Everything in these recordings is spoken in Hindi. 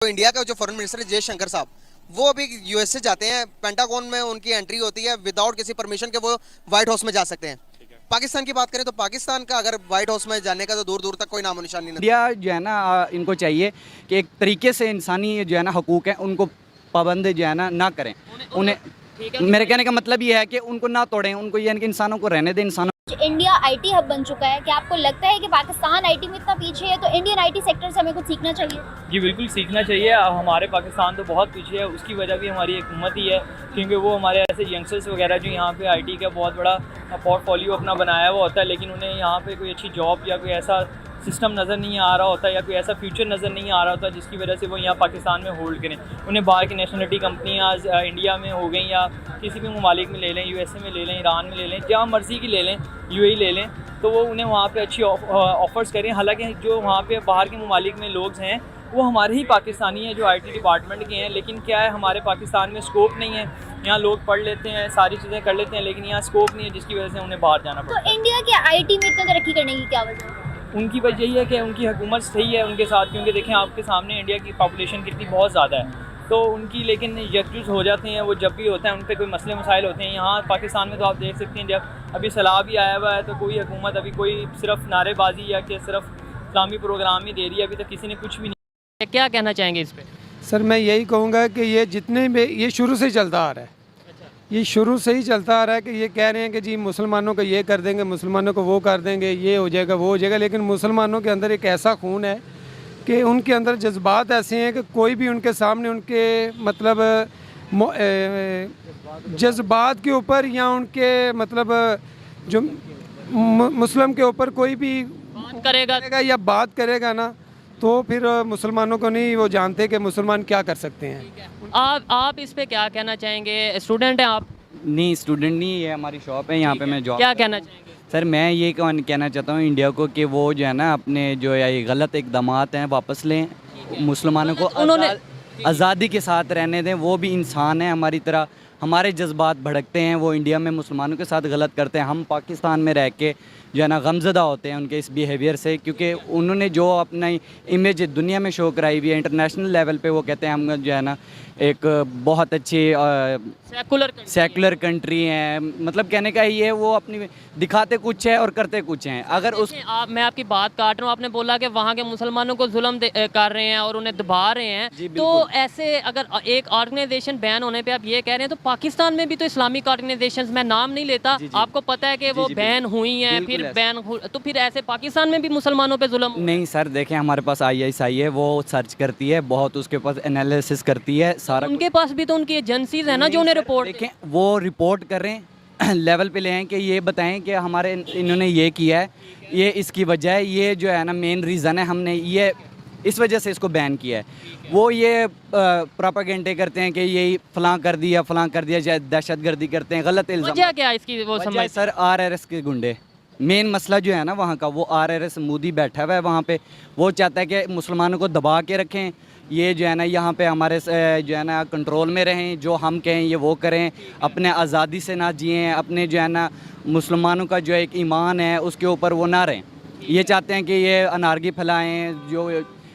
तो इंडिया का जो फॉरेन मिनिस्टर है जयशंकर साहब, वो अभी यूएस से जाते हैं, पेंटागन में उनकी एंट्री होती है, विदाउट किसी परमिशन के वो व्हाइट हाउस में जा सकते हैं। पाकिस्तान की बात करें तो पाकिस्तान का अगर व्हाइट हाउस में जाने का तो दूर दूर तक कोई नामो निशान नहीं। इंडिया जो है ना इनको चाहिए कि एक तरीके से इंसानी जो है ना हकूक़ है उनको पाबंद जो है ना करें। उन्हें मेरे कहने का मतलब ये है कि उनको ना तोड़ें, उनको यानी कि इंसानों को रहने दें। इंसानों इंडिया आईटी हब बन चुका है, क्या आपको लगता है कि पाकिस्तान आईटी में इतना पीछे है तो इंडियन आईटी सेक्टर से हमें कुछ सीखना चाहिए? जी बिल्कुल सीखना चाहिए। हमारे पाकिस्तान तो बहुत पीछे है, उसकी वजह भी हमारी हुकूमत ही है, क्योंकि वो हमारे ऐसे यंगस्टर्स वगैरह जो यहाँ पे आईटी का बहुत बड़ा पोर्टफोलियो अपना बनाया हुआ होता है, लेकिन उन्हें यहाँ पे कोई अच्छी जॉब या कोई ऐसा सिस्टम नज़र नहीं आ रहा होता या कोई ऐसा फ्यूचर नज़र नहीं आ रहा होता जिसकी वजह से वो यहाँ पाकिस्तान में होल्ड करें। उन्हें बाहर की नेशनलिटी कंपनियाँ इंडिया में हो गई या किसी भी ममालिक में ले लें, यूएसए में ले लें, ईरान में ले लें, जहाँ मर्ज़ी की ले लें, यूएई ले लें, तो वो उन्हें वहाँ पे अच्छी ऑफ़र्स करें। हालांकि जो वहाँ पे बाहर के ममालिक में लोग हैं वो हमारे ही पाकिस्तानी हैं जो आईटी डिपार्टमेंट के हैं, लेकिन क्या है हमारे पाकिस्तान में स्कोप नहीं है। यहाँ लोग पढ़ लेते हैं, सारी चीज़ें कर लेते हैं, लेकिन यहाँ स्कोप नहीं है जिसकी वजह से उन्हें बाहर जाना पड़ता है। तो इंडिया के आईटी में इतना तरक्की करने की क्या वजह है? उनकी वजह यही है कि उनकी हुकूमत सही है उनके साथ, क्योंकि देखें आपके सामने इंडिया की पॉपुलेशन कितनी बहुत ज़्यादा है, तो उनकी लेकिन यकजुट हो जाते हैं वो जब भी होता है, उन पर कोई मसले मसाइल होते हैं। यहाँ पाकिस्तान में तो आप देख सकते हैं जब अभी सलाह भी आया हुआ है तो कोई हुकूमत अभी कोई सिर्फ नारेबाजी या कि सिर्फ इस्लामी प्रोग्राम ही दे रही है, अभी तक किसी ने कुछ भी नहीं। क्या कहना चाहेंगे इस पे? सर मैं यही कहूँगा कि ये जितने भी ये शुरू से ही चलता आ रहा है, ये शुरू से ही चलता आ रहा है कि ये कह रहे हैं कि जी मुसलमानों को ये कर देंगे, मुसलमानों को वो कर देंगे, ये हो जाएगा वो हो जाएगा, लेकिन मुसलमानों के अंदर एक ऐसा खून है कि उनके अंदर जज्बात ऐसे हैं कि कोई भी उनके सामने उनके मतलब जज्बात के ऊपर या उनके मतलब जो मुस्लिम के ऊपर कोई भी बात करेगा या बात करेगा ना, तो फिर मुसलमानों को नहीं वो जानते कि मुसलमान क्या कर सकते हैं। आप इस पे क्या कहना चाहेंगे? स्टूडेंट हैं आप? नहीं, स्टूडेंट नहीं है, हमारी शॉप है यहाँ पे, मैं जॉब। क्या कहना चाहेंगे? सर मैं ये कहना चाहता हूँ इंडिया को कि वो जो है ना अपने जो ये गलत इकदामात हैं वापस लें, मुसलमानों को उन्होंने आज़ादी के साथ रहने दें। वो भी इंसान है हमारी तरह, हमारे जज्बात भड़कते हैं, वो इंडिया में मुसलमानों के साथ गलत करते हैं, हम पाकिस्तान में रह के जो है ना गमज़दा होते हैं उनके इस बिहेवियर से, क्योंकि उन्होंने जो अपना इमेज दुनिया में शो कराई हुई है इंटरनेशनल लेवल पे, वो कहते हैं हम जो है ना एक बहुत अच्छी सेकुलर कंट्री है। मतलब कहने का ये वो अपनी दिखाते कुछ है और करते कुछ हैं। अगर उस मैं आपकी बात काट रहा हूँ, आपने बोला कि वहाँ के मुसलमानों को जुल्म कर रहे हैं और उन्हें दबा रहे हैं, तो ऐसे अगर एक ऑर्गेनाइजेशन बैन होने पे आप ये कह रहे हैं, तो पाकिस्तान में भी तो इस्लामिक ऑर्गेनाइजेशन, मैं नाम नहीं लेता, आपको पता है कि वो बैन हुई हैं, फिर बैन तो फिर ऐसे पाकिस्तान में भी मुसलमानों पे जुल्म? नहीं सर, देखें हमारे पास ISI है, वो सर्च करती है बहुत, उसके पास एनालिसिस करती है सारा। उनके पास भी तो उनकी एजेंसीज है ना जो उन्हें रिपोर्ट देखें, वो रिपोर्ट करें लेवल पे ले आएँ कि ये बताएं कि हमारे इन्होंने ये किया है, ये इसकी वजह है, ये जो है ना मेन रीज़न है, हमने ये इस वजह से इसको बैन किया है। वो ये प्रोपेगेंडे करते हैं कि ये फलां कर दिया, दहशतगर्दी करते हैं, गलत इल्ज़ाम। वजह क्या इसकी? वो समझ सर RRS के गुंडे, मेन मसला जो है ना वहाँ का, वो RRS मोदी बैठा हुआ है वहाँ पे, वो चाहता है कि मुसलमानों को दबा के रखें, ये जो है ना यहाँ पे हमारे जो है ना कंट्रोल में रहें, जो हम कहें ये वो करें, अपने आज़ादी से ना जिएं, अपने जो है ना मुसलमानों का जो एक ईमान है उसके ऊपर वो ना रहें। ये चाहते हैं कि ये अनारगी फैलाएं, जो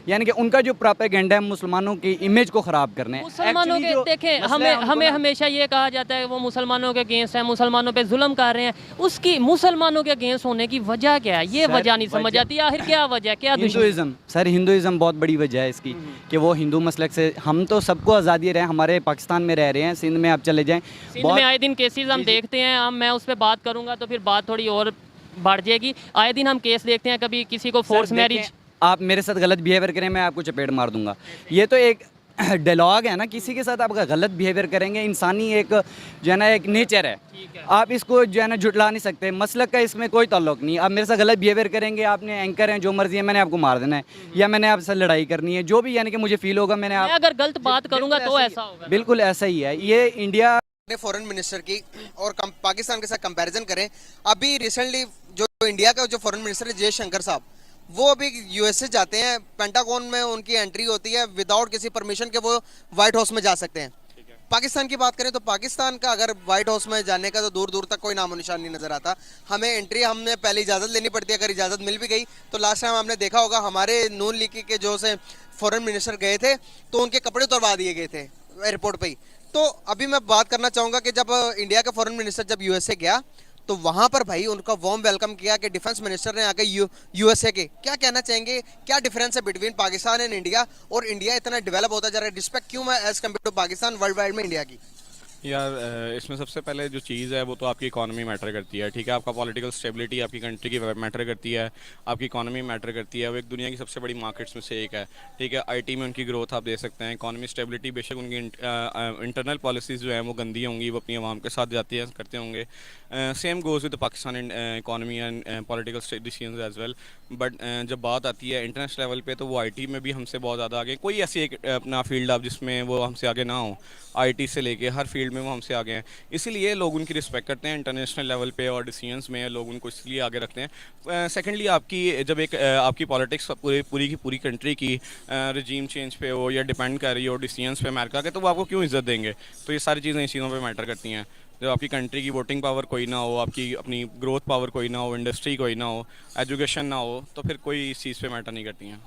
यानी कि उनका जो प्रोपेगेंडा है मुसलमानों की इमेज को ख़राब करने। मुसलमानों के देखें, हमें हमेशा ये कहा जाता है वो मुसलमानों के अगेंस्ट है, मुसलमानों पे जुल्म कर रहे हैं, उसकी मुसलमानों के अगेंस्ट होने की वजह क्या है? ये वजह नहीं समझ आती, आखिर क्या वजह, क्या? हिंदुइज़्म सर, हिंदुइज़्म बहुत बड़ी वजह है इसकी कि वो हिंदू मसलक से, हम तो सबको आज़ादी रहे, हमारे पाकिस्तान में रह रहे हैं, सिंध में आप चले जाएँ, सिंध में आए दिन केसेस हम देखते हैं, मैं उस पर बात करूँगा तो फिर बात थोड़ी और बढ़ जाएगी। आए दिन हम केस देखते हैं, कभी किसी को फोर्स मैरिज, आप मेरे साथ गलत बिहेवियर करें मैं आपको चपेट मार दूंगा, ये तो एक डायलॉग है ना, किसी के साथ आप गलत बिहेवियर करेंगे, इंसानी एक जो है ना एक नेचर है, आप इसको जो है ना झुटला नहीं सकते। मसलक का इसमें कोई ताल्लुक नहीं, आप मेरे साथ गलत बिहेवियर करेंगे, आपने एंकर हैं, जो मर्जी है, मैंने आपको मार देना है या मैंने आपसे लड़ाई करनी है, जो भी यानी कि मुझे फील होगा, मैंने अगर गलत बात करूँगा तो ऐसा होगा। बिल्कुल ऐसा ही है। ये इंडिया फॉरेन मिनिस्टर की और पाकिस्तान के साथ कंपैरिजन करें, अभी रिसेंटली जो इंडिया का जो फॉरेन मिनिस्टर है जयशंकर साहब, वो अभी यूएस से जाते हैं, पेंटागन में उनकी एंट्री होती है, विदाउट किसी परमिशन के वो व्हाइट हाउस में जा सकते हैं। पाकिस्तान की बात करें तो पाकिस्तान का अगर व्हाइट हाउस में जाने का तो दूर दूर तक कोई नामो निशान नहीं नजर आता। हमें एंट्री हमने पहले इजाज़त लेनी पड़ती है, अगर इजाज़त मिल भी गई तो लास्ट टाइम आपने देखा होगा हमारे नून लीग के जो से फॉरेन मिनिस्टर गए थे तो उनके कपड़े उतरवा दिए गए थे एयरपोर्ट पे ही। तो अभी मैं बात करना चाहूँगा कि जब इंडिया का फॉरेन मिनिस्टर जब यूएसए गया तो वहाँ पर भाई उनका वार्म वेलकम किया कि डिफेंस मिनिस्टर ने आके यूएसए के। क्या कहना चाहेंगे, क्या डिफरेंस है बिटवीन पाकिस्तान एंड इंडिया, और इंडिया इतना डेवलप होता जा रहा है, रिस्पेक्ट क्यों है as compare to Pakistan world wide में इंडिया की? यार इसमें सबसे पहले जो चीज़ है वो तो आपकी इकॉनमी मैटर करती है, ठीक है। आपका पॉलिटिकल स्टेबिलिटी आपकी कंट्री की मैटर करती है, आपकी इकॉनमी मैटर करती है। वो एक दुनिया की सबसे बड़ी मार्केट्स में से एक है, ठीक है। आईटी में उनकी ग्रोथ आप दे सकते हैं, इकॉनमी स्टेबिलिटी। बेशक उनकी इंटरनल पॉलिसीज़ जो हैं वो गंदी होंगी, वो अपनी आवाम के साथ जाती है करते होंगे। Same goes with Pakistan economy and political decisions as well. But जब बात आती है इंटरनेशनल लेवल पे तो वो आईटी में भी हमसे बहुत ज़्यादा आगे। कोई ऐसी एक अपना फील्ड आप जिसमें वो हमसे आगे ना हो, आईटी से लेके हर फील्ड में वो हमसे आगे हैं, इसीलिए लोग उनकी रिस्पेक्ट करते हैं इंटरनेशनल लेवल पे और डिसीजंस में लोग उनको इसलिए आगे रखते हैं। सेकेंडली आपकी जब एक आपकी पॉलिटिक्स पूरी की पूरी कंट्री की रजीम चेंज पे हो या डिपेंड कर रही हो डिसीजंस पे अमेरिका के, तो वो आपको क्यों इज्जत देंगे? तो ये सारी चीज़ें इस चीज़ों पे मैटर करती हैं। जब आपकी कंट्री की वोटिंग पावर कोई ना हो, आपकी अपनी ग्रोथ पावर कोई ना हो, इंडस्ट्री कोई ना हो, एजुकेशन ना हो, तो फिर कोई इस चीज़ पे मैटर नहीं करती हैं।